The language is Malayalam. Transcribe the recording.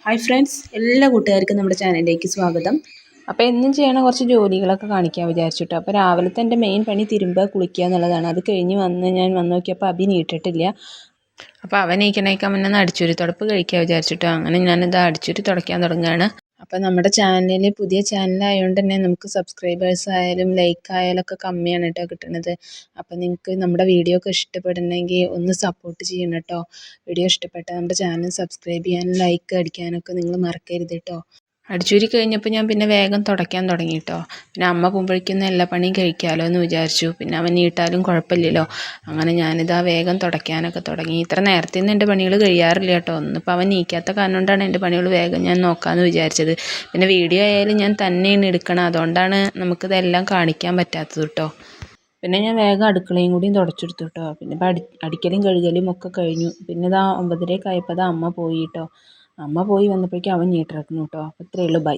ഹായ് ഫ്രണ്ട്സ്, എല്ലാ കൂട്ടുകാർക്കും നമ്മുടെ ചാനലിലേക്ക് സ്വാഗതം. അപ്പോൾ എന്നും ചെയ്യണ കുറച്ച് ജോലികളൊക്കെ കാണിക്കാൻ വിചാരിച്ചിട്ടോ. അപ്പോൾ രാവിലത്തെ എൻ്റെ മെയിൻ പണി തിരുമ്പുക, കുളിക്കുക എന്നുള്ളതാണ്. അത് കഴിഞ്ഞ് ഞാൻ വന്ന് നോക്കിയപ്പോൾ അഭി നീട്ടിട്ടില്ല. അപ്പോൾ അവൻ നീക്കണേക്കാൻ മുന്നേ അടിച്ചൂരി തുടപ്പ് കഴിക്കാൻ വിചാരിച്ചിട്ടോ. അങ്ങനെ ഞാനിത് അടിച്ചൂരി തുടയ്ക്കാൻ തുടങ്ങുകയാണ്. അപ്പോൾ നമ്മുടെ ചാനലിൽ പുതിയ ചാനലായതുകൊണ്ട് തന്നെ നമുക്ക് സബ്സ്ക്രൈബേഴ്സ് ആയാലും ലൈക്ക് ആയാലും ഒക്കെ കമ്മിയാണ് കേട്ടോ കിട്ടുന്നത്. അപ്പോൾ നിങ്ങൾക്ക് നമ്മുടെ വീഡിയോ ഒക്കെ ഇഷ്ടപ്പെടണമെങ്കിൽ ഒന്ന് സപ്പോർട്ട് ചെയ്യണം കേട്ടോ. വീഡിയോ ഇഷ്ടപ്പെട്ടാൽ നമ്മുടെ ചാനൽ സബ്സ്ക്രൈബ് ചെയ്യാനും ലൈക്ക് അടിക്കാനൊക്കെ നിങ്ങൾ മറക്കരുത് കേട്ടോ. അടിച്ചൂരി കഴിഞ്ഞപ്പോൾ ഞാൻ പിന്നെ വേഗം തുടയ്ക്കാൻ തുടങ്ങി കേട്ടോ. പിന്നെ അമ്മ പോകുമ്പോഴേക്കും എല്ലാ പണിയും കഴിക്കാമല്ലോ എന്ന് വിചാരിച്ചു. പിന്നെ അവൻ നീട്ടാലും കുഴപ്പമില്ലല്ലോ. അങ്ങനെ ഞാനിതാ വേഗം തുടയ്ക്കാനൊക്കെ തുടങ്ങി. ഇത്ര നേരത്തെ ഒന്നും എൻ്റെ പണികൾ കഴിയാറില്ല കേട്ടോ. ഒന്നിപ്പോൾ അവൻ നീക്കാത്ത കാരണം കൊണ്ടാണ് എൻ്റെ പണികൾ വേഗം ഞാൻ നോക്കാമെന്ന് വിചാരിച്ചത്. പിന്നെ വീഡിയോ ആയാലും ഞാൻ തന്നെയാണ് എടുക്കണം, അതുകൊണ്ടാണ് നമുക്കിതെല്ലാം കാണിക്കാൻ പറ്റാത്തത് കേട്ടോ. പിന്നെ ഞാൻ വേഗം അടുക്കളയും കൂടിയും തുടച്ചെടുത്തു കേട്ടോ. പിന്നെ ഇപ്പം അടിക്കലും കഴുകലും ഒക്കെ കഴിഞ്ഞു. പിന്നെ ഇതാ 9:30 ആയപ്പോൾ അമ്മ പോയി കേട്ടോ. അമ്മ പോയി വന്നപ്പോഴേക്കും അവൻ നീട്ടിറക്കുന്നു കേട്ടോ. അപ്പോൾ ഇത്രയേ ഉള്ളൂ, ബൈ.